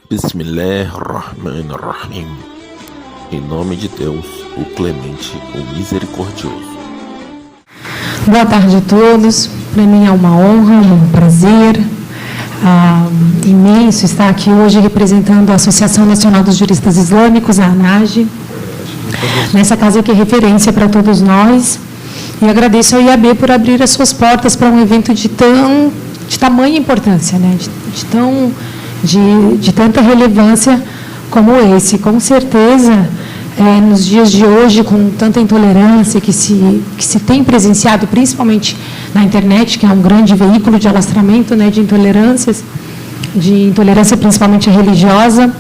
Bismillahirrahmanirrahim. Em nome de Deus, o Clemente, o Misericordioso. Boa tarde a todos. Para mim é uma honra, um prazer imenso estar aqui hoje representando a Associação Nacional dos Juristas Islâmicos, a ANAJ, nessa casa que é referência para todos nós. E agradeço ao IAB por abrir as suas portas para um evento de tamanha importância, né? de tanta relevância como esse. Com certeza, nos dias de hoje, com tanta intolerância que se tem presenciado, principalmente na internet, que é um grande veículo de alastramento, né, de intolerância principalmente religiosa,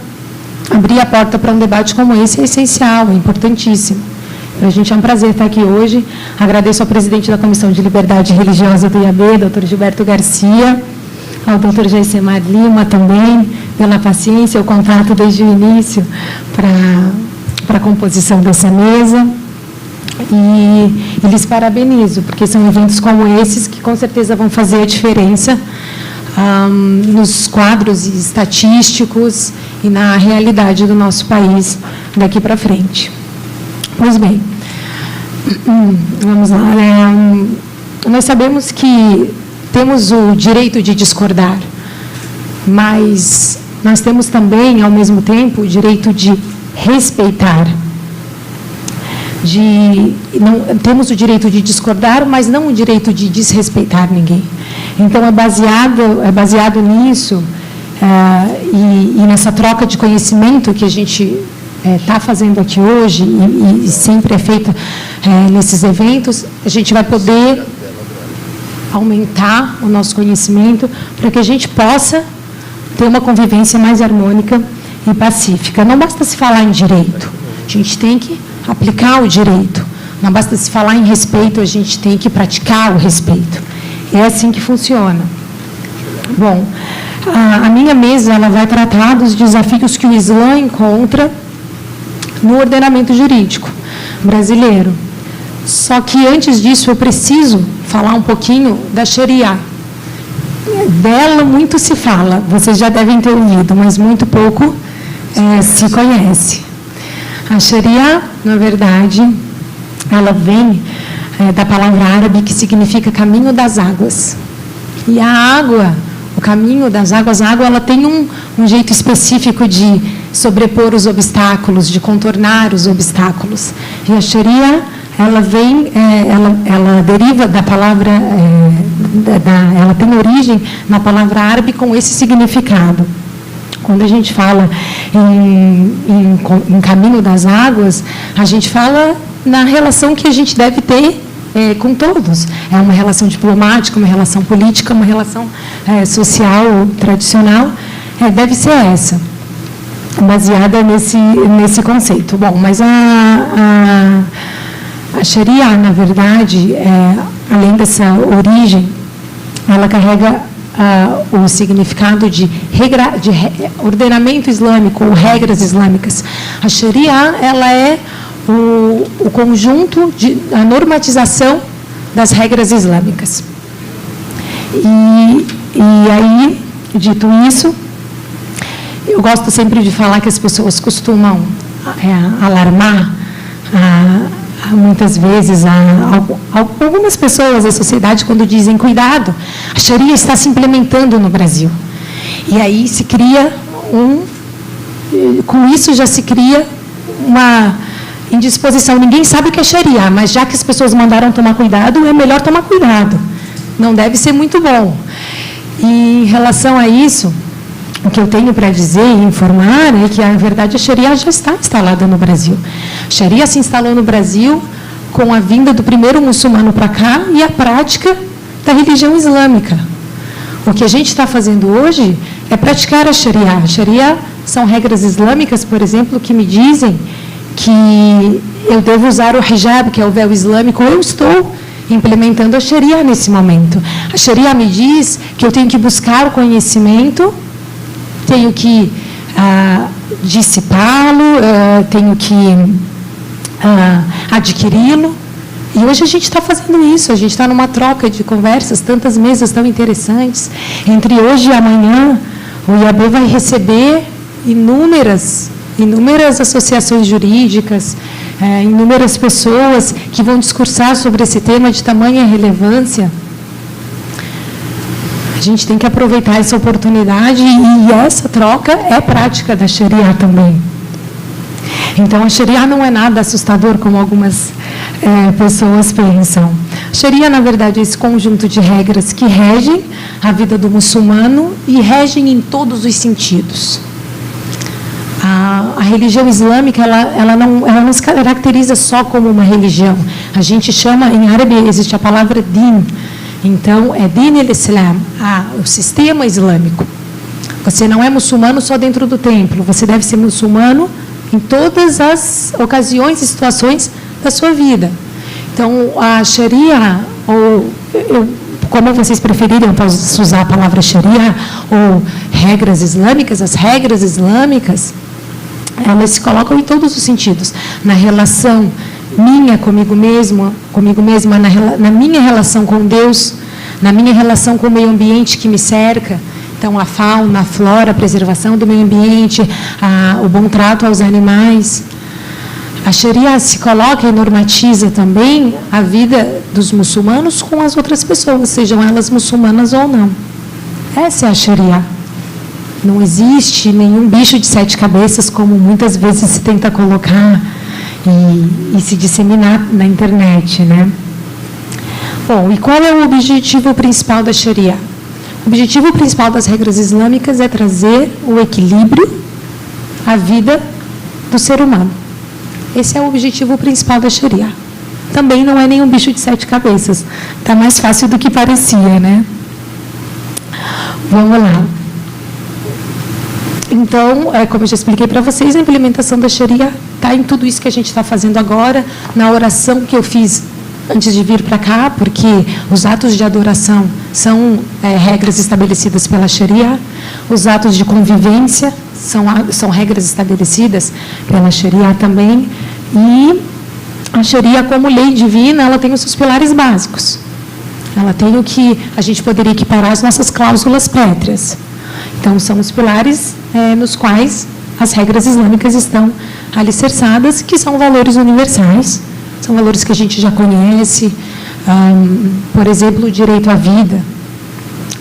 abrir a porta para um debate como esse é essencial, é importantíssimo. Para a gente é um prazer estar aqui hoje. Agradeço ao presidente da Comissão de Liberdade Religiosa do IAB, doutor Gilberto Garcia, ao doutor Jaicemar Lima também, pela paciência, o contato desde o início para a composição dessa mesa. E lhes parabenizo, porque são eventos como esses que com certeza vão fazer a diferença nos quadros estatísticos e na realidade do nosso país daqui para frente. Pois bem, vamos lá. Nós sabemos que temos o direito de discordar, mas nós temos também, ao mesmo tempo, o direito de respeitar. Temos o direito de discordar, mas não o direito de desrespeitar ninguém. Então, é baseado nisso e nessa troca de conhecimento que a gente está fazendo aqui hoje e sempre é feita nesses eventos, a gente vai poder aumentar o nosso conhecimento para que a gente possa ter uma convivência mais harmônica e pacífica. Não basta se falar em direito, a gente tem que aplicar o direito. Não basta se falar em respeito, a gente tem que praticar o respeito. É assim que funciona. Bom, a minha mesa ela vai tratar dos desafios que o Islã encontra no ordenamento jurídico brasileiro. Só que, antes disso, eu preciso falar um pouquinho da Sharia. Dela muito se fala, vocês já devem ter ouvido, mas muito pouco se conhece. A Sharia, na verdade, ela vem da palavra árabe que significa caminho das águas. E a água, o caminho das águas, a água ela tem um jeito específico de sobrepor os obstáculos, de contornar os obstáculos. E a Sharia, ela vem, ela deriva da palavra, ela tem origem na palavra árabe com esse significado. Quando a gente fala em caminho das águas, a gente fala na relação que a gente deve ter com todos. É uma relação diplomática, uma relação política, uma relação social, tradicional. Deve ser essa, baseada nesse conceito. Bom, mas a Sharia, na verdade, além dessa origem, ela carrega o significado de ordenamento islâmico ou regras islâmicas. A Sharia ela é o conjunto a normatização das regras islâmicas. E aí, dito isso, eu gosto sempre de falar que as pessoas costumam alarmar muitas vezes algumas pessoas da sociedade quando dizem cuidado, a Sharia está se implementando no Brasil. E aí se cria com isso já se cria uma indisposição. Ninguém sabe o que é Sharia, mas já que as pessoas mandaram tomar cuidado, é melhor tomar cuidado. Não deve ser muito bom. E em relação a isso, o que eu tenho para dizer e informar é que, na verdade, a Sharia já está instalada no Brasil. A Sharia se instalou no Brasil com a vinda do primeiro muçulmano para cá e a prática da religião islâmica. O que a gente está fazendo hoje é praticar a Sharia. A Sharia são regras islâmicas, por exemplo, que me dizem que eu devo usar o hijab, que é o véu islâmico, ou eu estou implementando a Sharia nesse momento. A Sharia me diz que eu tenho que buscar o conhecimento, tenho que dissipá-lo, tenho que adquiri-lo. E hoje a gente está fazendo isso, a gente está numa troca de conversas, tantas mesas tão interessantes. Entre hoje e amanhã, o IAB vai receber inúmeras associações jurídicas, inúmeras pessoas que vão discursar sobre esse tema de tamanha relevância. A gente tem que aproveitar essa oportunidade e essa troca é prática da Sharia também. Então, a Sharia não é nada assustador como algumas pessoas pensam. A Sharia, na verdade, é esse conjunto de regras que regem a vida do muçulmano e regem em todos os sentidos. A religião islâmica, ela não se caracteriza só como uma religião. A gente chama, em árabe, existe a palavra din. Então, é din al-Islam, o sistema islâmico. Você não é muçulmano só dentro do templo, você deve ser muçulmano em todas as ocasiões e situações da sua vida. Então, a Sharia, como vocês preferirem, eu posso usar a palavra Sharia, ou regras islâmicas, as regras islâmicas, elas se colocam em todos os sentidos. Na relação minha comigo mesma, na minha relação com Deus, na minha relação com o meio ambiente que me cerca. Então, a fauna, a flora, a preservação do meio ambiente, o bom trato aos animais. A Sharia se coloca e normatiza também a vida dos muçulmanos com as outras pessoas, sejam elas muçulmanas ou não. Essa é a Sharia. Não existe nenhum bicho de 7 cabeças, como muitas vezes se tenta colocar e se disseminar na internet, né? Bom, e qual é o objetivo principal da Sharia? O objetivo principal das regras islâmicas é trazer o equilíbrio à vida do ser humano. Esse é o objetivo principal da Sharia. Também não é nenhum bicho de 7 cabeças. Está mais fácil do que parecia, né? Vamos lá. Então, como eu já expliquei para vocês, a implementação da Sharia está em tudo isso que a gente está fazendo agora, na oração que eu fiz antes de vir para cá, porque os atos de adoração são regras estabelecidas pela Sharia, os atos de convivência são regras estabelecidas pela Sharia também, e a Sharia, como lei divina, ela tem os seus pilares básicos. Ela tem o que a gente poderia equiparar as nossas cláusulas pétreas. Então, são os pilares nos quais as regras islâmicas estão alicerçadas, que são valores universais, são valores que a gente já conhece. Por exemplo, o direito à vida.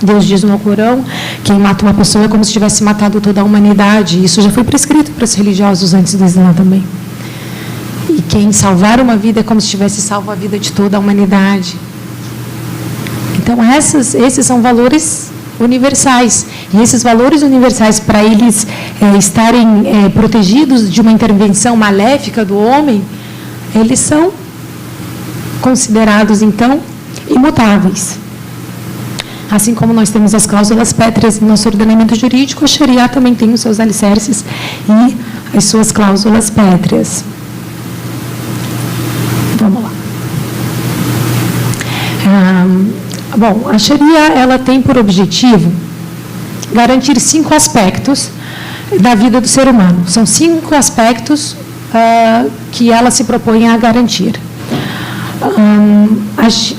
Deus diz no Alcorão, quem mata uma pessoa é como se tivesse matado toda a humanidade. Isso já foi prescrito para os religiosos antes do Islã também. E quem salvar uma vida é como se tivesse salvo a vida de toda a humanidade. Então, esses são valores universais. E esses valores universais, para eles estarem protegidos de uma intervenção maléfica do homem, eles são considerados, então, imutáveis. Assim como nós temos as cláusulas pétreas no nosso ordenamento jurídico, a Sharia também tem os seus alicerces e as suas cláusulas pétreas. Vamos lá. Bom, a Sharia, ela tem por objetivo garantir 5 aspectos da vida do ser humano. São 5 aspectos que ela se propõe a garantir.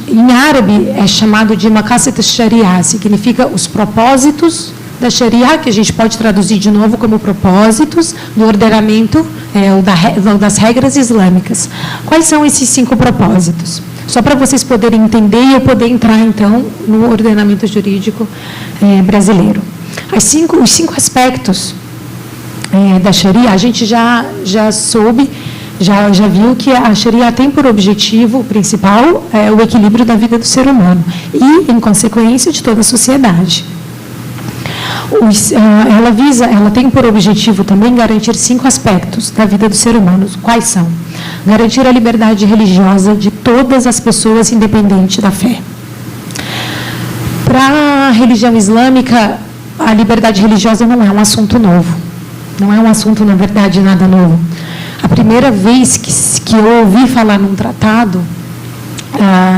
Em árabe é chamado de maqasid al-sharia, significa os propósitos da Sharia, que a gente pode traduzir de novo como propósitos do ordenamento ou das regras islâmicas. Quais são esses 5 propósitos? Só para vocês poderem entender e eu poder entrar, então, no ordenamento jurídico brasileiro. Os 5 aspectos da Sharia, a gente já soube, já viu que a Sharia tem por objetivo principal o equilíbrio da vida do ser humano e, em consequência, de toda a sociedade. Ela tem por objetivo também garantir 5 aspectos da vida do ser humano. Quais são? Garantir a liberdade religiosa de todas as pessoas, independente da fé. Para a religião islâmica, a liberdade religiosa não é um assunto novo. Não é um assunto, na verdade, nada novo. A primeira vez que eu ouvi falar num tratado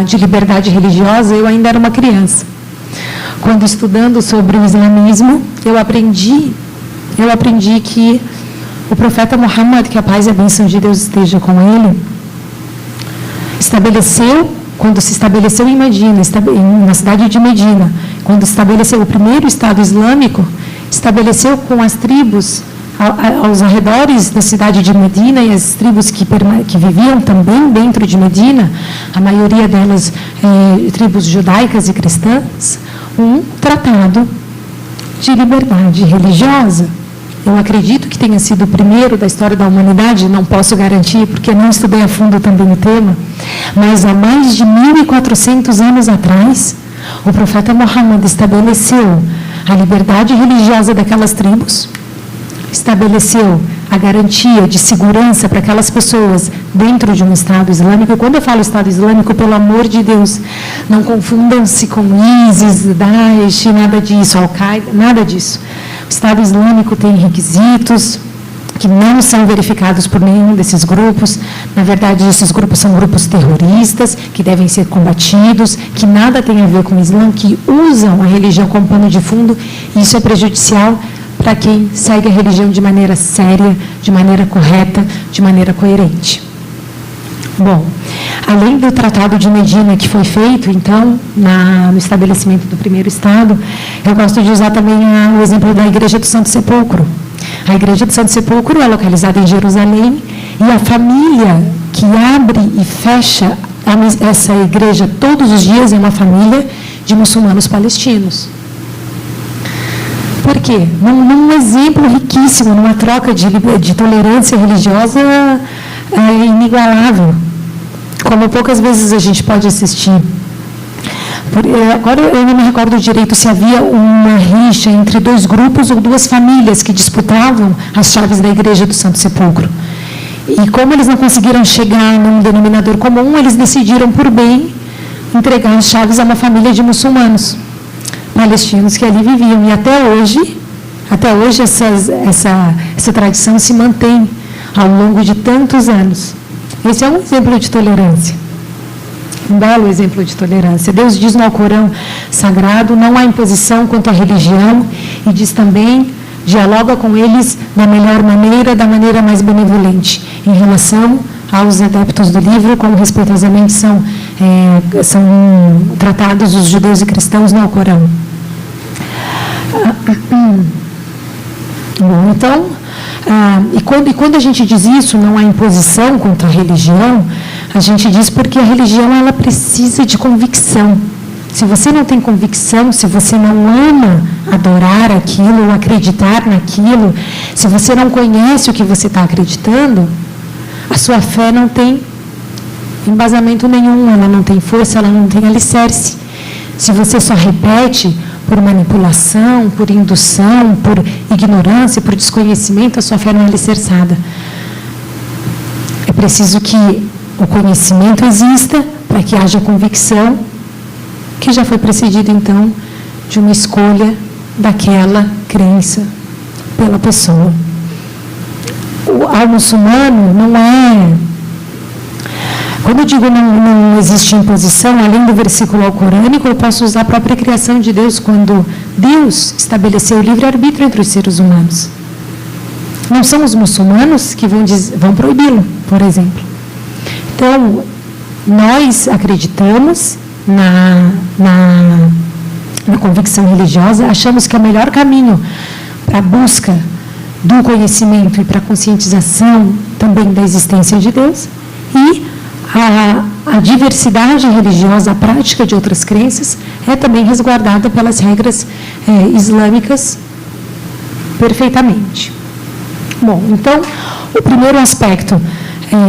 de liberdade religiosa, eu ainda era uma criança. Quando estudando sobre o islamismo, eu aprendi que o profeta Muhammad, que a paz e a bênção de Deus esteja com ele, quando se estabeleceu em Medina, na cidade de Medina, quando estabeleceu o primeiro Estado Islâmico, estabeleceu com as tribos aos arredores da cidade de Medina e as tribos que viviam também dentro de Medina, a maioria delas tribos judaicas e cristãs, um tratado de liberdade religiosa. Eu acredito que tenha sido o primeiro da história da humanidade, não posso garantir, porque não estudei a fundo também o tema, mas há mais de 1.400 anos atrás, o profeta Muhammad estabeleceu a liberdade religiosa daquelas tribos, estabeleceu a garantia de segurança para aquelas pessoas dentro de um Estado Islâmico. E quando eu falo Estado Islâmico, pelo amor de Deus, não confundam-se com ISIS, Daesh, nada disso, Al-Qaeda, nada disso. O Estado Islâmico tem requisitos que não são verificados por nenhum desses grupos. Na verdade, esses grupos são grupos terroristas, que devem ser combatidos, que nada tem a ver com o Islã, que usam a religião como pano de fundo. E isso é prejudicial para quem segue a religião de maneira séria, de maneira correta, de maneira coerente. Bom, além do Tratado de Medina que foi feito, então, no estabelecimento do primeiro Estado, eu gosto de usar também o exemplo da Igreja do Santo Sepulcro. A Igreja do Santo Sepulcro é localizada em Jerusalém e a família que abre e fecha essa igreja todos os dias é uma família de muçulmanos palestinos. Por quê? Num exemplo riquíssimo, numa troca de tolerância religiosa inigualável, como poucas vezes a gente pode assistir. Agora eu não me recordo direito se havia uma rixa entre dois grupos ou duas famílias que disputavam as chaves da Igreja do Santo Sepulcro. E como eles não conseguiram chegar num denominador comum, eles decidiram, por bem, entregar as chaves a uma família de muçulmanos palestinos que ali viviam. E até hoje essa tradição se mantém ao longo de tantos anos. Esse é um exemplo de tolerância. Um belo exemplo de tolerância. Deus diz no Alcorão Sagrado, não há imposição quanto à religião, e diz também, dialoga com eles da melhor maneira, da maneira mais benevolente. Em relação aos adeptos do livro, como respeitosamente são tratados os judeus e cristãos no Alcorão. Bom, então, e quando a gente diz isso, não há imposição contra a religião, a gente diz porque a religião ela precisa de convicção. Se você não tem convicção, se você não ama adorar aquilo, ou acreditar naquilo, se você não conhece o que você está acreditando, a sua fé não tem embasamento nenhum, ela não tem força, ela não tem alicerce. Se você só repete por manipulação, por indução, por ignorância, por desconhecimento, a sua fé não é alicerçada. É preciso que o conhecimento exista para que haja convicção, que já foi precedido, então, de uma escolha daquela crença pela pessoa. Ao muçulmano não é... Quando eu digo não existe imposição, além do versículo alcorânico, eu posso usar a própria criação de Deus, quando Deus estabeleceu o livre-arbítrio entre os seres humanos. Não são os muçulmanos que vão proibi-lo, por exemplo. Então, nós acreditamos na convicção religiosa, achamos que é o melhor caminho para a busca do conhecimento e para a conscientização também da existência de Deus, e a diversidade religiosa, a prática de outras crenças, é também resguardada pelas regras islâmicas perfeitamente. Bom, então, o primeiro aspecto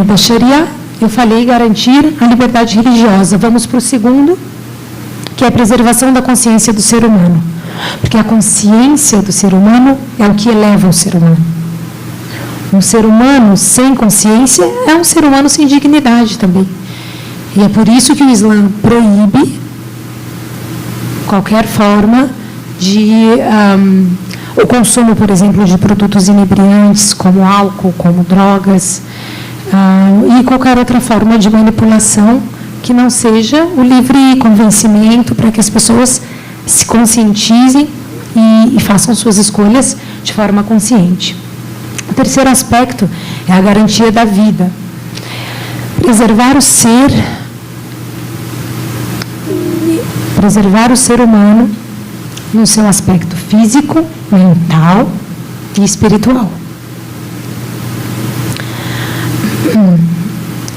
da Sharia, eu falei garantir a liberdade religiosa. Vamos para o segundo, que é a preservação da consciência do ser humano. Porque a consciência do ser humano é o que eleva o ser humano. Um ser humano sem consciência é um ser humano sem dignidade também. E é por isso que o Islã proíbe qualquer forma de... o consumo, por exemplo, de produtos inebriantes, como álcool, como drogas, e qualquer outra forma de manipulação que não seja o livre convencimento para que as pessoas se conscientizem e façam suas escolhas de forma consciente. O terceiro aspecto é a garantia da vida. Preservar o ser humano no seu aspecto físico, mental e espiritual.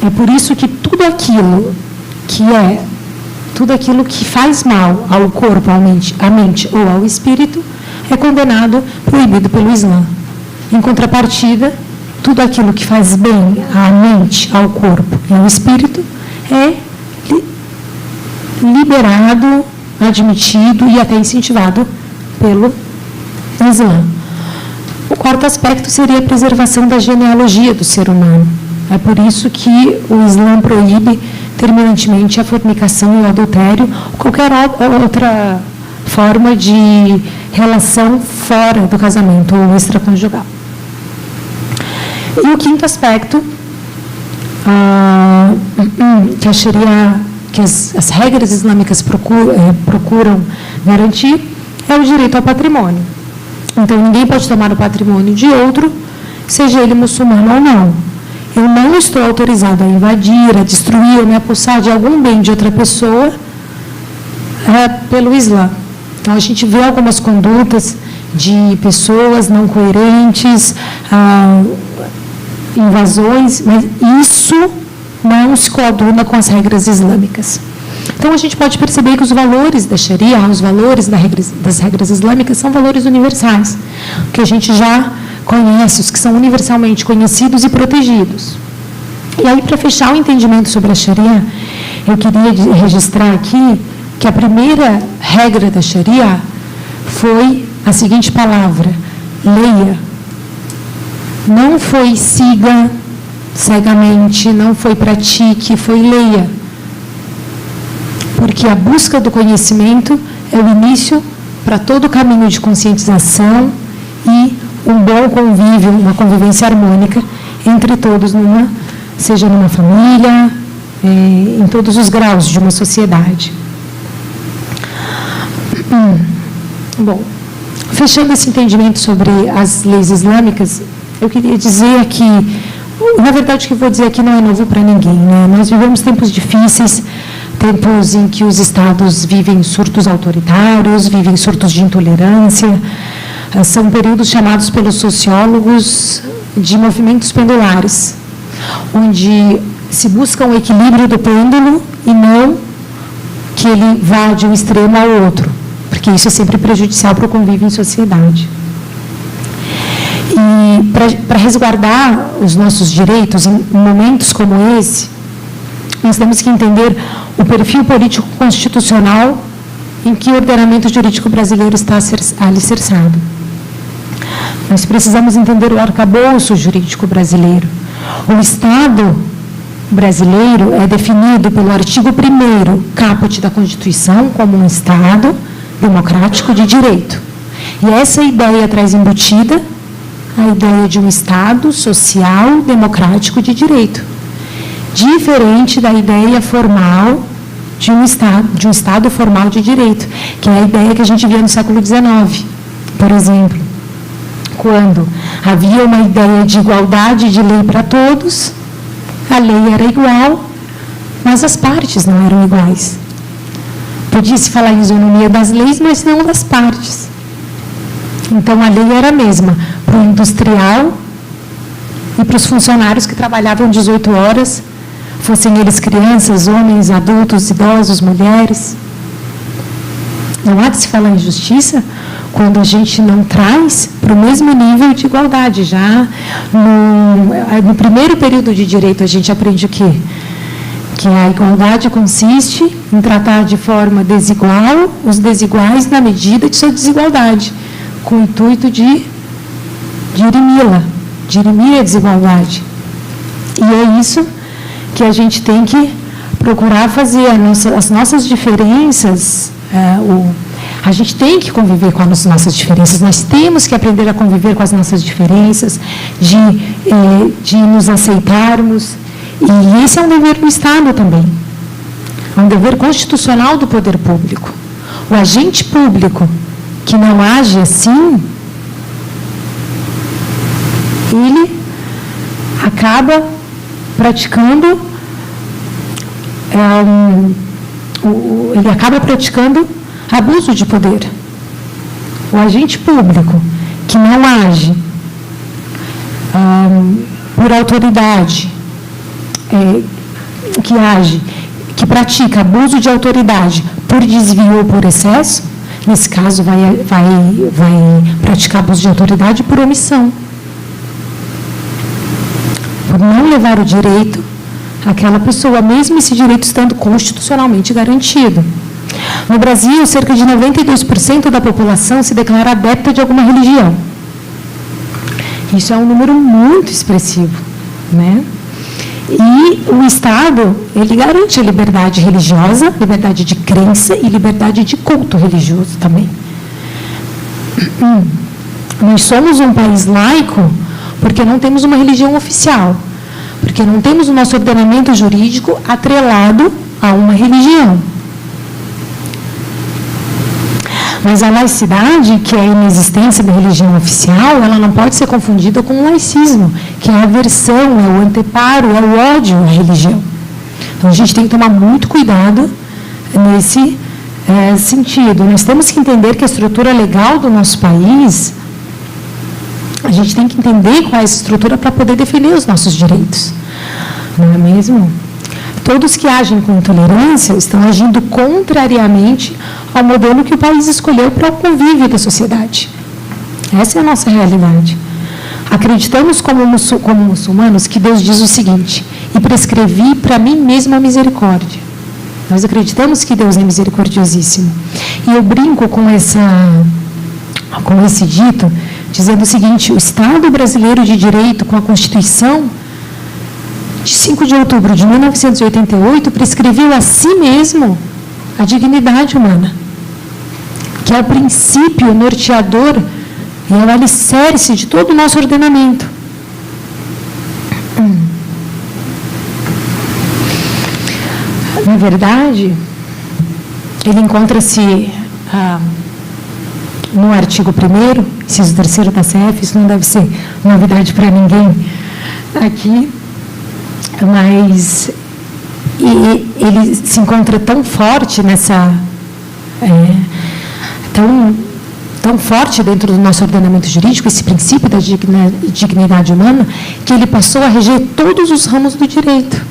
É por isso que tudo aquilo que faz mal ao corpo, à mente ou ao espírito é condenado, proibido pelo Islã. Em contrapartida, tudo aquilo que faz bem à mente, ao corpo e ao espírito é liberado, admitido e até incentivado pelo Islã. O quarto aspecto seria a preservação da genealogia do ser humano. É por isso que o Islã proíbe terminantemente a fornicação e o adultério, ou qualquer outra forma de relação fora do casamento ou extraconjugal. E o quinto aspecto, que as regras islâmicas procuram garantir, é o direito ao patrimônio. Então, ninguém pode tomar o patrimônio de outro, seja ele muçulmano ou não. Eu não estou autorizado a invadir, a destruir ou me apossar de algum bem de outra pessoa pelo Islã. Então, a gente vê algumas condutas de pessoas não coerentes, invasões, mas isso não se coaduna com as regras islâmicas. Então, a gente pode perceber que os valores da Sharia, os valores das regras islâmicas, são valores universais, que a gente já conhece, os que são universalmente conhecidos e protegidos. E aí, para fechar o entendimento sobre a Sharia, eu queria registrar aqui que a primeira regra da Sharia foi a seguinte palavra: leia. Não foi siga cegamente, não foi pratique, foi leia. Porque a busca do conhecimento é o início para todo o caminho de conscientização e um bom convívio, uma convivência harmônica entre todos, seja numa família, em todos os graus de uma sociedade. Bom, fechando esse entendimento sobre as leis islâmicas, eu queria dizer que, na verdade, o que eu vou dizer aqui não é novo para ninguém, né? Nós vivemos tempos difíceis, tempos em que os estados vivem surtos autoritários, vivem surtos de intolerância. São períodos chamados pelos sociólogos de movimentos pendulares, onde se busca um equilíbrio do pêndulo e não que ele vá de um extremo ao outro, porque isso é sempre prejudicial para o convívio em sociedade. E para resguardar os nossos direitos em momentos como esse, nós temos que entender o perfil político constitucional em que o ordenamento jurídico brasileiro está alicerçado. Nós precisamos entender o arcabouço jurídico brasileiro. O Estado brasileiro é definido pelo artigo 1º, caput da Constituição, como um Estado democrático de direito. E essa ideia traz embutida a ideia de um Estado social democrático de direito, diferente da ideia formal de um Estado formal de direito, que é a ideia que a gente via no século XIX, por exemplo, quando havia uma ideia de igualdade de lei para todos, a lei era igual, mas as partes não eram iguais. Podia-se falar em isonomia das leis, mas não das partes. Então, a lei era a mesma para o industrial e para os funcionários que trabalhavam 18 horas, fossem eles crianças, homens, adultos, idosos, mulheres. Não há de se falar em justiça quando a gente não traz para o mesmo nível de igualdade. Já no primeiro período de direito, a gente aprende o quê? Que a igualdade consiste em tratar de forma desigual os desiguais na medida de sua desigualdade, com o intuito de dirimir a desigualdade. E é isso que a gente tem que procurar fazer. As nossas diferenças, a gente tem que conviver com as nossas diferenças, nós temos que aprender a conviver com as nossas diferenças, de nos aceitarmos. E esse é um dever do Estado também. É um dever constitucional do poder público. O agente público que não age assim, ele acaba praticando abuso de poder. O agente público que não age por autoridade, que age, que pratica abuso de autoridade por desvio ou por excesso, nesse caso vai praticar abuso de autoridade por omissão. Por não levar o direito àquela pessoa, mesmo esse direito estando constitucionalmente garantido. No Brasil, cerca de 92% da população se declara adepta de alguma religião. Isso é um número muito expressivo, né? E o Estado, ele garante a liberdade religiosa, liberdade de crença e liberdade de culto religioso também. Nós somos um país laico porque não temos uma religião oficial, porque não temos o nosso ordenamento jurídico atrelado a uma religião. Mas a laicidade, que é a inexistência da religião oficial, ela não pode ser confundida com o laicismo, que é a aversão, é o anteparo, é o ódio à religião. Então, a gente tem que tomar muito cuidado nesse sentido. Nós temos que entender que a estrutura legal do nosso país, a gente tem que entender qual é essa estrutura para poder defender os nossos direitos. Não é mesmo? Todos que agem com intolerância estão agindo contrariamente ao modelo que o país escolheu para o convívio da sociedade. Essa é a nossa realidade. Acreditamos como muçulmanos que Deus diz o seguinte: e prescrevi para mim mesmo a misericórdia. Nós acreditamos que Deus é misericordiosíssimo. E eu brinco com esse dito, dizendo o seguinte: o Estado brasileiro de Direito, com a Constituição de 5 de outubro de 1988, prescreveu a si mesmo a dignidade humana, que é o princípio norteador e é o alicerce de todo o nosso ordenamento. Na verdade, ele encontra-se no artigo 1º, inciso 3º da CF, isso não deve ser novidade para ninguém aqui, mas ele se encontra tão forte tão forte dentro do nosso ordenamento jurídico, esse princípio da dignidade humana, que ele passou a reger todos os ramos do direito.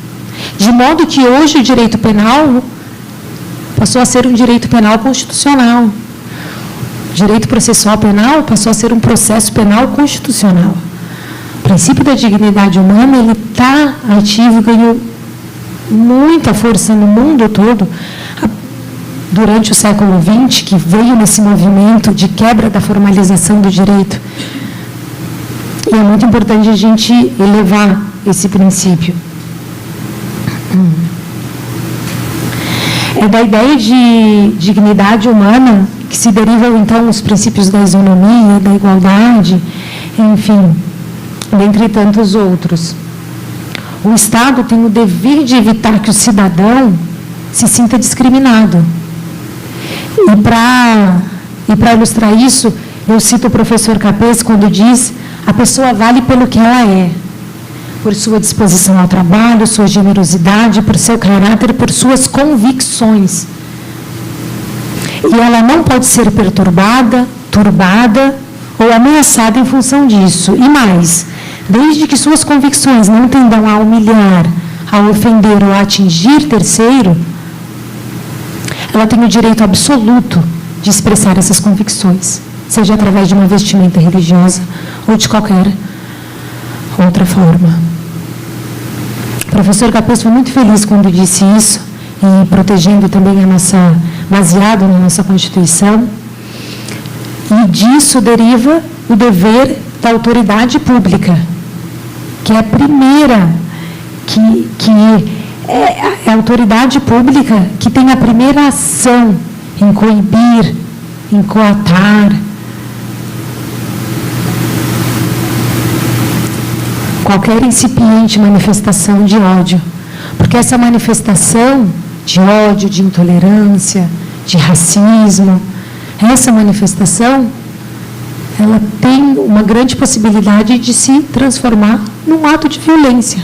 De modo que hoje o direito penal passou a ser um direito penal constitucional. O direito processual penal passou a ser um processo penal constitucional. O princípio da dignidade humana, ele está ativo, ganhou muita força no mundo todo durante o século XX, que veio nesse movimento de quebra da formalização do direito. E é muito importante a gente elevar esse princípio. É da ideia de dignidade humana que se derivam, então, os princípios da isonomia, da igualdade, enfim, dentre tantos outros. O Estado tem o dever de evitar que o cidadão se sinta discriminado. E para ilustrar isso, eu cito o professor Capês quando diz: a pessoa vale pelo que ela é, por sua disposição ao trabalho, sua generosidade, por seu caráter, por suas convicções. E ela não pode ser perturbada, turbada ou ameaçada em função disso. E mais, desde que suas convicções não tendam a humilhar, a ofender ou a atingir terceiro, ela tem o direito absoluto de expressar essas convicções, seja através de uma vestimenta religiosa ou de qualquer outra forma. O professor Capês foi muito feliz quando disse isso, e protegendo também baseado na nossa Constituição, e disso deriva o dever da autoridade pública, que é a primeira, é a autoridade pública que tem a primeira ação em coibir, em coatar qualquer incipiente manifestação de ódio. Porque essa manifestação de ódio, de intolerância, de racismo, essa manifestação, ela tem uma grande possibilidade de se transformar num ato de violência.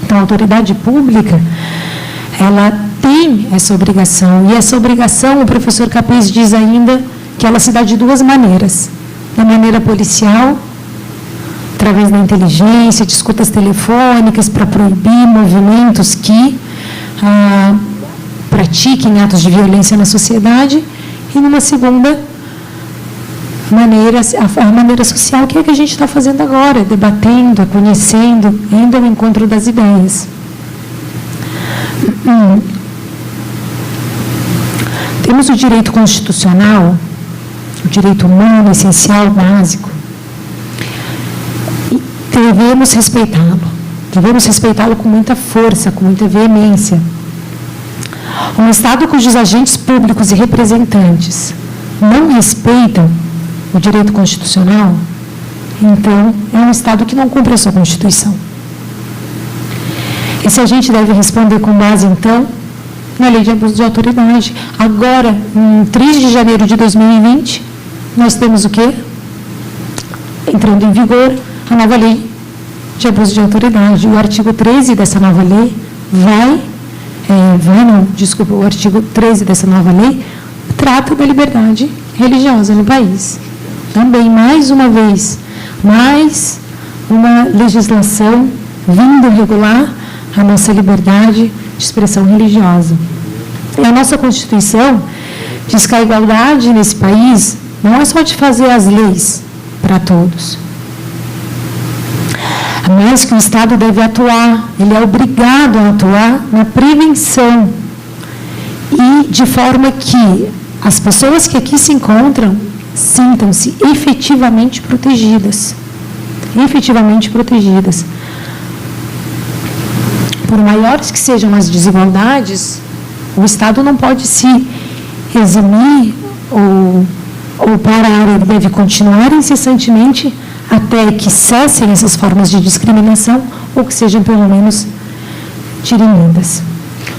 Então, a autoridade pública, ela tem essa obrigação. E essa obrigação, o professor Capês diz ainda que ela se dá de duas maneiras. Da maneira policial, através da inteligência, de escutas telefônicas, para proibir movimentos que pratiquem atos de violência na sociedade, e numa segunda maneira, a maneira social, que é a que a gente está fazendo agora, debatendo, conhecendo, indo ao encontro das ideias. Temos o direito constitucional, o direito humano, essencial, básico, e devemos respeitá-lo com muita força, com muita veemência. Um Estado cujos agentes públicos e representantes não respeitam o direito constitucional, então, é um Estado que não cumpre a sua Constituição. Esse agente deve responder com base, então, na Lei de Abuso de Autoridade. Agora, em 3 de janeiro de 2020, nós temos o quê? Entrando em vigor a nova Lei de Abuso de Autoridade. O artigo 13 dessa nova lei o artigo 13 dessa nova lei trata da liberdade religiosa no país. Também, mais uma vez, mais uma legislação vindo regular a nossa liberdade de expressão religiosa. E a nossa Constituição diz que a igualdade nesse país não é só de fazer as leis para todos, mas que o Estado deve atuar, ele é obrigado a atuar na prevenção, e de forma que as pessoas que aqui se encontram sintam-se efetivamente protegidas. Efetivamente protegidas. Por maiores que sejam as desigualdades, o Estado não pode se eximir ou parar, ele deve continuar incessantemente até que cessem essas formas de discriminação ou que sejam, pelo menos, dirimidas.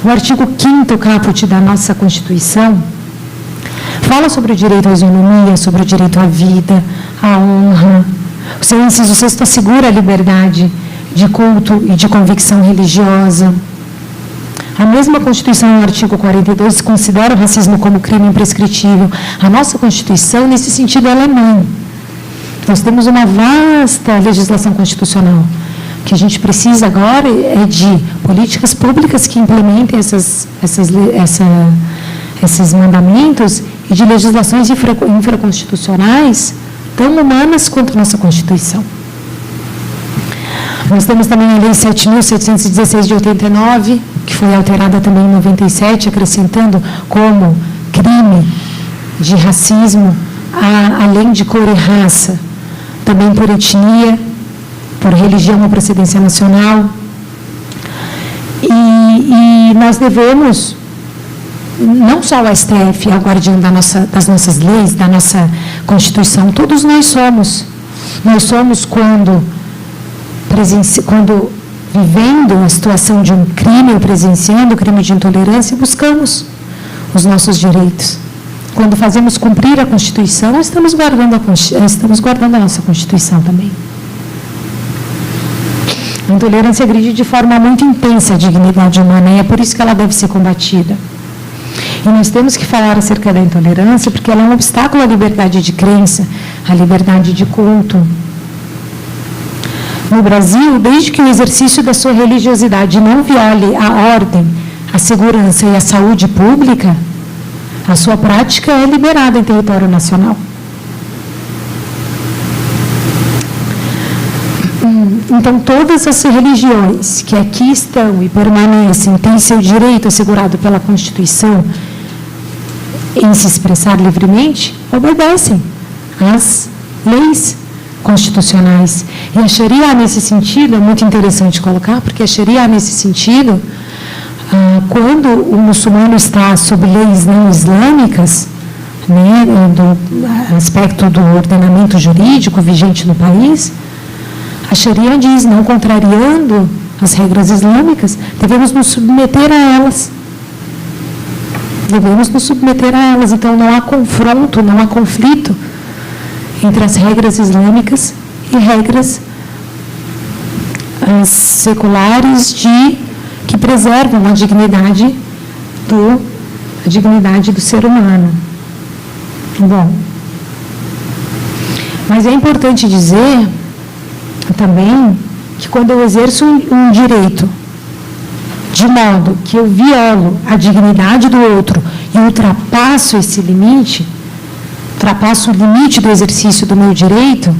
O artigo 5º caput da nossa Constituição fala sobre o direito à isonomia, sobre o direito à vida, à honra. O seu inciso 6º assegura a liberdade de culto e de convicção religiosa. A mesma Constituição, no artigo 42, considera o racismo como crime imprescritível. A nossa Constituição, nesse sentido, ela é mãe. Nós temos uma vasta legislação constitucional. O que a gente precisa agora é de políticas públicas que implementem esses mandamentos e de legislações infraconstitucionais tão humanas quanto a nossa Constituição. Nós temos também a Lei 7.716 de 89, que foi alterada também em 97, acrescentando como crime de racismo, além de cor e raça, também por etnia, por religião ou procedência nacional. E nós devemos, não só o STF é o guardião das nossas leis, da nossa Constituição, todos nós somos. Nós somos quando vivendo a situação de um crime ou presenciando o crime de intolerância, buscamos os nossos direitos. Quando fazemos cumprir a Constituição, estamos guardando a nossa Constituição também. A intolerância agride de forma muito intensa a dignidade humana e é por isso que ela deve ser combatida. E nós temos que falar acerca da intolerância porque ela é um obstáculo à liberdade de crença, à liberdade de culto. No Brasil, desde que o exercício da sua religiosidade não viole a ordem, a segurança e a saúde pública, a sua prática é liberada em território nacional. Então, todas as religiões que aqui estão e permanecem têm seu direito assegurado pela Constituição em se expressar livremente, obedecem às leis constitucionais. E a Sharia, nesse sentido, é muito interessante colocar, porque a Sharia, nesse sentido, quando o muçulmano está sob leis não islâmicas, né, do aspecto do ordenamento jurídico vigente no país, a Sharia diz, não contrariando as regras islâmicas, devemos nos submeter a elas. Devemos nos submeter a elas. Então, não há confronto, não há conflito entre as regras islâmicas e regras seculares que preservam a dignidade do ser humano. Bom, mas é importante dizer também que quando eu exerço um direito de modo que eu violo a dignidade do outro e ultrapasso esse limite, ultrapasso o limite do exercício do meu direito,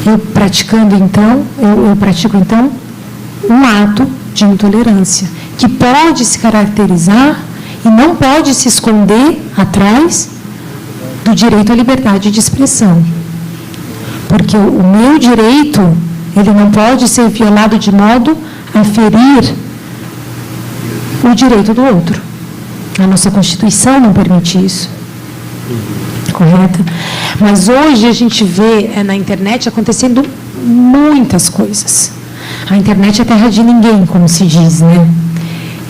eu pratico então um ato de intolerância que pode se caracterizar e não pode se esconder atrás do direito à liberdade de expressão. Porque o meu direito, ele não pode ser violado de modo a ferir o direito do outro. A nossa Constituição não permite isso. Correto? Mas hoje a gente vê na internet acontecendo muitas coisas. A internet é terra de ninguém, como se diz, né?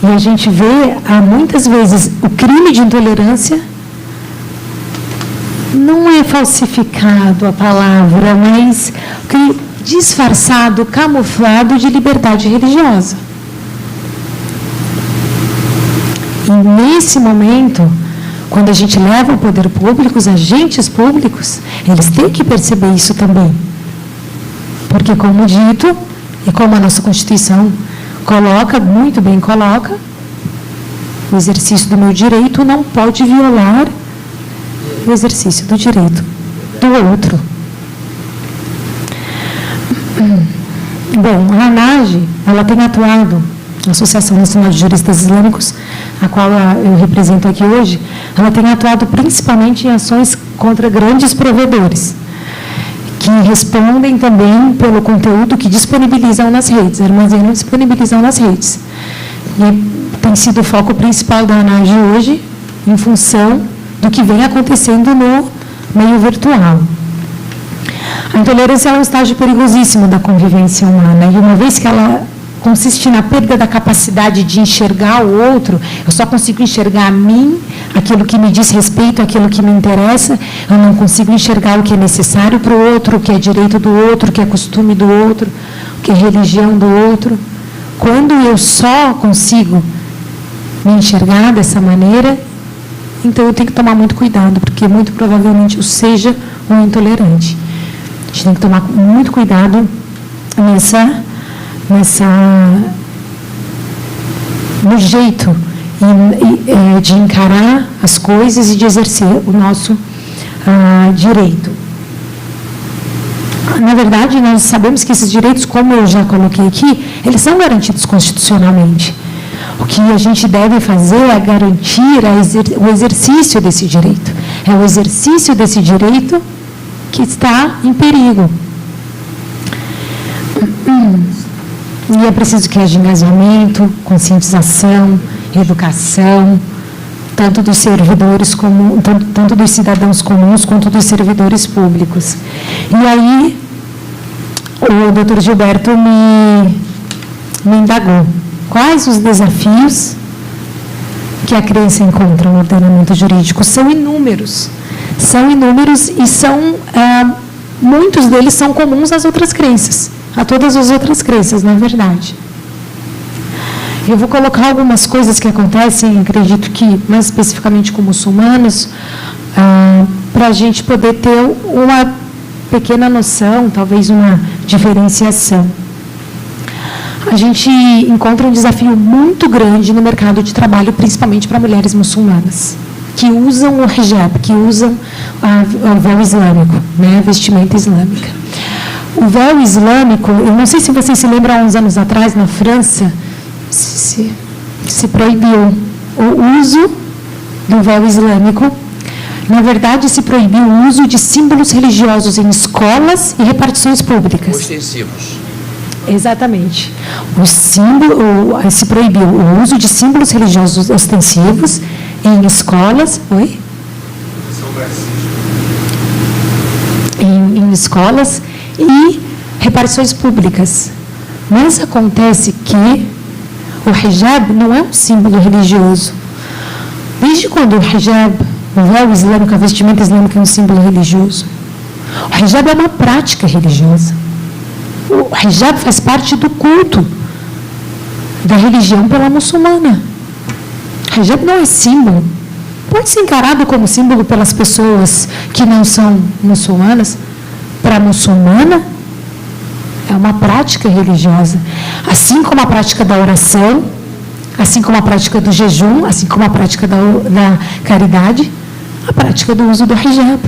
E a gente vê, muitas vezes, o crime de intolerância não é falsificado a palavra, mas disfarçado, camuflado de liberdade religiosa. E nesse momento, quando a gente leva ao poder público, os agentes públicos, eles têm que perceber isso também. Porque, como dito, e como a nossa Constituição coloca, muito bem coloca, o exercício do meu direito não pode violar o exercício do direito do outro. Bom, a ANAGE, ela tem atuado, a Associação Nacional de Juristas Islâmicos, a qual eu represento aqui hoje, ela tem atuado principalmente em ações contra grandes provedores, que respondem também pelo conteúdo que disponibilizam nas redes, armazenam e disponibilizam nas redes. E tem sido o foco principal da ANAGE hoje, em função do que vem acontecendo no meio virtual. A intolerância é um estágio perigosíssimo da convivência humana, e uma vez que ela consiste na perda da capacidade de enxergar o outro, eu só consigo enxergar a mim, aquilo que me diz respeito, aquilo que me interessa, eu não consigo enxergar o que é necessário para o outro, o que é direito do outro, o que é costume do outro, o que é religião do outro. Quando eu só consigo me enxergar dessa maneira, então eu tenho que tomar muito cuidado, porque muito provavelmente eu seja um intolerante. A gente tem que tomar muito cuidado no jeito de encarar as coisas e de exercer o nosso direito. Na verdade, nós sabemos que esses direitos, como eu já coloquei aqui, eles são garantidos constitucionalmente. O que a gente deve fazer é garantir o exercício desse direito. É o exercício desse direito que está em perigo. E é preciso que haja engajamento, conscientização, educação, tanto dos servidores como tanto dos cidadãos comuns quanto dos servidores públicos. E aí o doutor Gilberto me indagou quais os desafios que a crença encontra no ordenamento jurídico. São inúmeros e muitos deles são comuns às outras crenças, a todas as outras crenças, na verdade. Eu vou colocar algumas coisas que acontecem, acredito que mais especificamente com muçulmanos, para a gente poder ter uma pequena noção, talvez uma diferenciação. A gente encontra um desafio muito grande no mercado de trabalho, principalmente para mulheres muçulmanas, que usam o hijab, que usam o véu islâmico, né, a vestimenta islâmica. O véu islâmico, eu não sei se vocês se lembram, há uns anos atrás, na França, se proibiu o uso do véu islâmico. Na verdade, se proibiu o uso de símbolos religiosos em escolas e repartições públicas. Ostensivos. Exatamente. Se proibiu o uso de símbolos religiosos ostensivos em escolas. Oi? Em escolas e repartições públicas. Mas acontece que o hijab não é um símbolo religioso. Desde quando o hijab, o véu islâmico, a vestimenta islâmica é um símbolo religioso? O hijab é uma prática religiosa. O hijab faz parte do culto da religião pela muçulmana. O hijab não é símbolo. Pode ser encarado como símbolo pelas pessoas que não são muçulmanas. Para a muçulmana, É uma prática religiosa. Assim como a prática da oração, assim como a prática do jejum, assim como a prática da caridade, a prática do uso do hijab.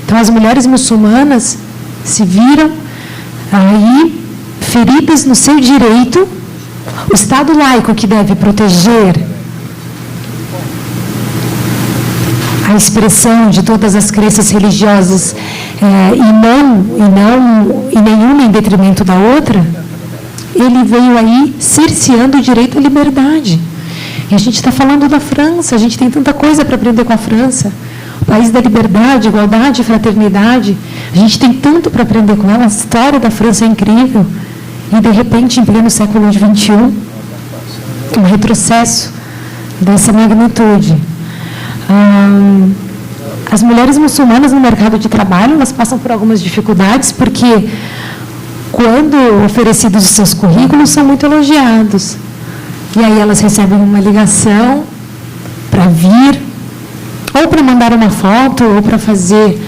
Então, as mulheres muçulmanas se viram aí feridas no seu direito. O Estado laico, que deve proteger a expressão de todas as crenças religiosas e nenhuma em detrimento da outra, ele veio aí cerceando o direito à liberdade. E a gente está falando da França, a gente tem tanta coisa para aprender com a França. O país da liberdade, igualdade, fraternidade. A gente tem tanto para aprender com ela. A história da França é incrível. E, de repente, em pleno século XXI, um retrocesso dessa magnitude. As mulheres muçulmanas no mercado de trabalho, elas passam por algumas dificuldades, porque, quando oferecidos os seus currículos, são muito elogiados. E aí elas recebem uma ligação para vir, ou para mandar uma foto, ou para fazer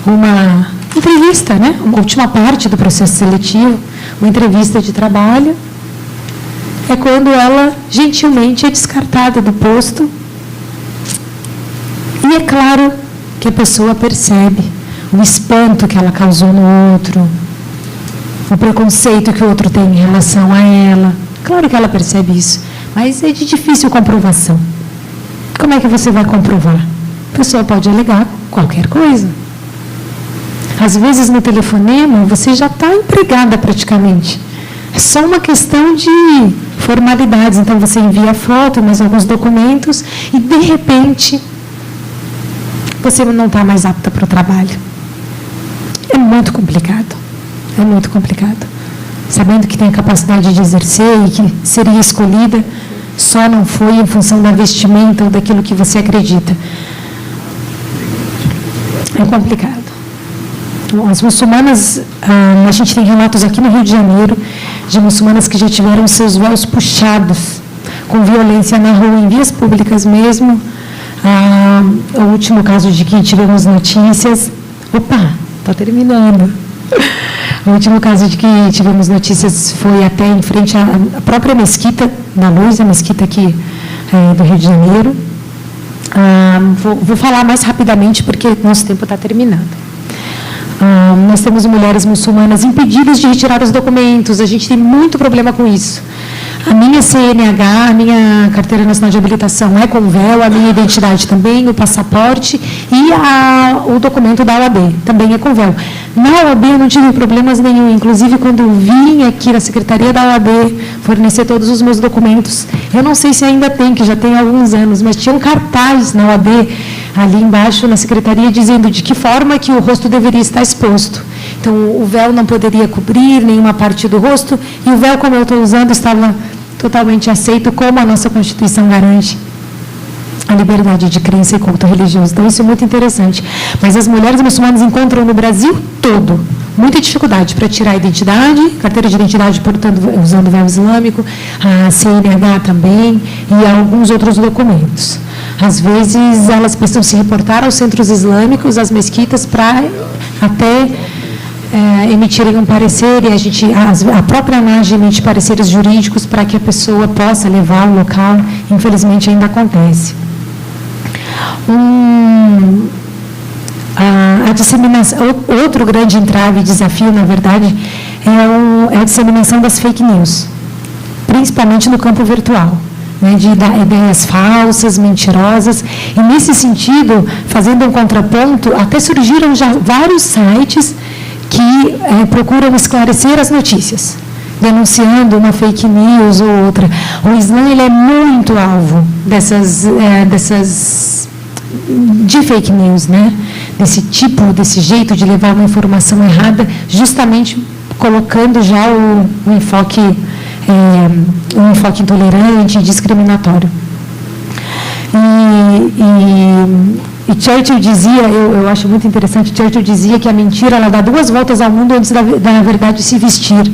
uma entrevista, né? Uma última parte do processo seletivo, uma entrevista de trabalho. É quando ela, gentilmente, é descartada do posto. E é claro que a pessoa percebe o espanto que ela causou no outro, o preconceito que o outro tem em relação a ela. Claro que ela percebe isso, mas é de difícil comprovação. Como é que você vai comprovar? A pessoa pode alegar qualquer coisa. Às vezes, no telefonema, você já está empregada praticamente. É só uma questão de formalidades. Então, você envia a foto, mais alguns documentos, e, de repente, você não está mais apta para o trabalho. É muito complicado. É muito complicado. Sabendo que tem a capacidade de exercer e que seria escolhida, só não foi em função da vestimenta ou daquilo que você acredita. É complicado. As muçulmanas, a gente tem relatos aqui no Rio de Janeiro de muçulmanas que já tiveram seus véus puxados com violência na rua, em vias públicas mesmo. O último caso de que tivemos notícias... Opa, está terminando. O último caso de que tivemos notícias foi até em frente à própria Mesquita da Luz, a mesquita aqui do Rio de Janeiro. Vou falar mais rapidamente porque nosso tempo está terminando. Nós temos mulheres muçulmanas impedidas de retirar os documentos. A gente tem muito problema com isso. A minha CNH, a minha Carteira Nacional de Habilitação é com véu, a minha identidade também, o passaporte e o documento da OAB também é com véu. Na OAB eu não tive problemas nenhum, inclusive quando eu vim aqui na Secretaria da OAB fornecer todos os meus documentos, eu não sei se ainda tem, que já tem alguns anos, mas tinha um cartaz na OAB ali embaixo na Secretaria dizendo de que forma que o rosto deveria estar exposto. Então, o véu não poderia cobrir nenhuma parte do rosto, e o véu, como eu estou usando, estava totalmente aceito, como a nossa Constituição garante a liberdade de crença e culto religioso. Então, isso é muito interessante. Mas as mulheres muçulmanas encontram no Brasil todo muita dificuldade para tirar a identidade, carteira de identidade, portanto, usando o véu islâmico, a CNH também, e alguns outros documentos. Às vezes, elas precisam se reportar aos centros islâmicos, às mesquitas, para até emitirem um parecer, e a própria ANAGE emite pareceres jurídicos para que a pessoa possa levar ao local. Infelizmente, ainda acontece. A disseminação, outro grande entrave e desafio, na verdade, é a disseminação das fake news, principalmente no campo virtual, né, de ideias falsas, mentirosas. E, nesse sentido, fazendo um contraponto, até surgiram já vários sites que procuram esclarecer as notícias, denunciando uma fake news ou outra. O Islã ele é muito alvo dessas de fake news, né? Desse jeito de levar uma informação errada, justamente colocando já um enfoque intolerante e discriminatório. E Churchill dizia, eu acho muito interessante, Churchill dizia que a mentira ela dá 2 voltas ao mundo antes da verdade se vestir.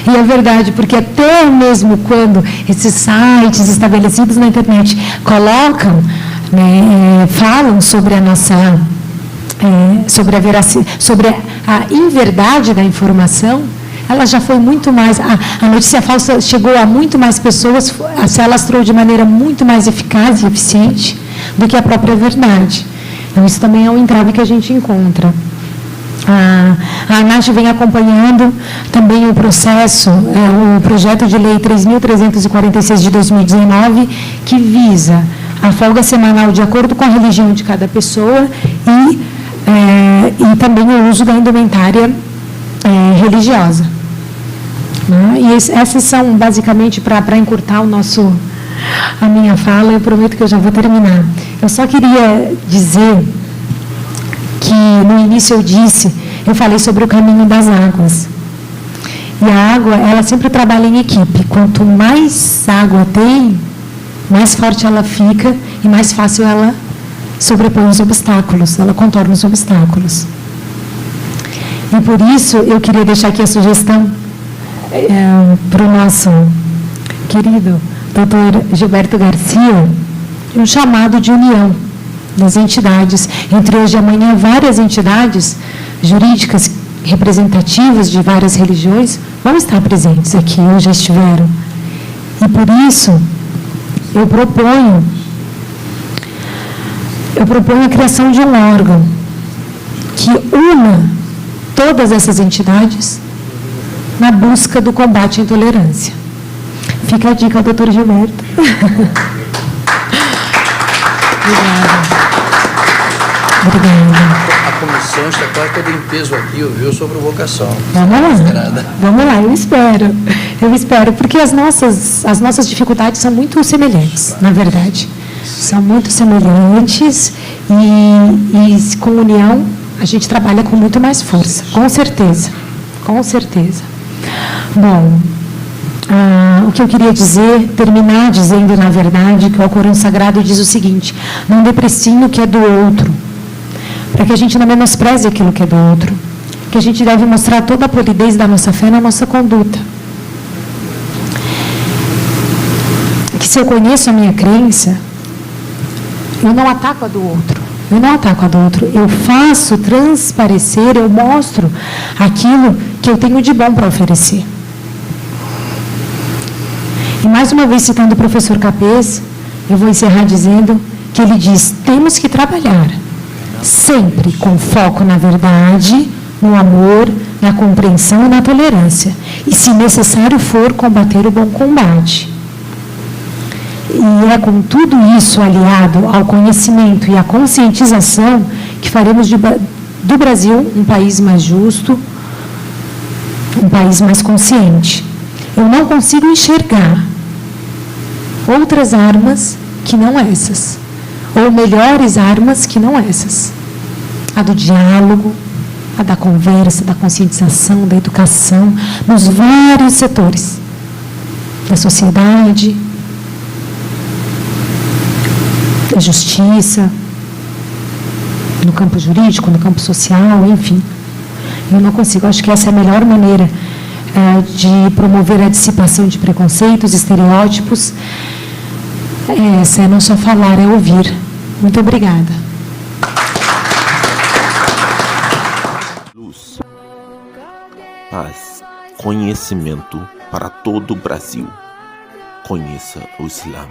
E é verdade, porque até mesmo quando esses sites estabelecidos na internet colocam, né, falam sobre a nossa sobre a inverdade da informação, ela já foi muito mais, a notícia falsa chegou a muito mais pessoas, se alastrou de maneira muito mais eficaz e eficiente do que a própria verdade. Então, isso também é um entrave que a gente encontra. A ANAT vem acompanhando também o processo, o projeto de lei 3.346 de 2019, que visa a folga semanal de acordo com a religião de cada pessoa e também o uso da indumentária religiosa. E essas são basicamente para encurtar a minha fala. Eu prometo que eu já vou terminar. Eu só queria dizer que no início eu falei sobre o caminho das águas. E a água, ela sempre trabalha em equipe. Quanto mais água tem, mais forte ela fica e mais fácil ela sobrepõe os obstáculos, ela contorna os obstáculos. E por isso eu queria deixar aqui a sugestão para o nosso querido Dr. Gilberto Garcia, um chamado de união das entidades. Entre hoje e amanhã, várias entidades jurídicas representativas de várias religiões vão estar presentes aqui, ou já estiveram. E por isso, eu proponho a criação de um órgão que una todas essas entidades na busca do combate à intolerância. Fica a dica, doutor Gilberto. Obrigada. A comissão está quase toda em peso aqui, ouviu, sobre vocação. Vamos lá, eu espero, porque as nossas dificuldades são muito semelhantes, na verdade. São muito semelhantes e com união a gente trabalha com muito mais força, com certeza. Bom, o que eu queria terminar dizendo, na verdade, que o Alcorão Sagrado diz o seguinte: não depreciem o que é do outro, para que a gente não menospreze aquilo que é do outro, que a gente deve mostrar toda a polidez da nossa fé na nossa conduta. Que se eu conheço a minha crença, eu não ataco a do outro. Eu faço transparecer, eu mostro aquilo que eu tenho de bom para oferecer. E mais uma vez, citando o professor Capês, eu vou encerrar dizendo que ele diz: temos que trabalhar sempre com foco na verdade, no amor, na compreensão e na tolerância. E, se necessário for, combater o bom combate. E é com tudo isso aliado ao conhecimento e à conscientização que faremos do Brasil um país mais justo, um país mais consciente. Eu não consigo enxergar outras armas que não essas, ou melhores armas que não essas. A do diálogo, a da conversa, da conscientização, da educação, nos vários setores da sociedade, da justiça, no campo jurídico, no campo social, enfim. Eu não consigo, acho que essa é a melhor maneira de promover a dissipação de preconceitos, estereótipos. Essa é não só falar, é ouvir. Muito obrigada. Luz, paz, conhecimento para todo o Brasil. Conheça o Islã.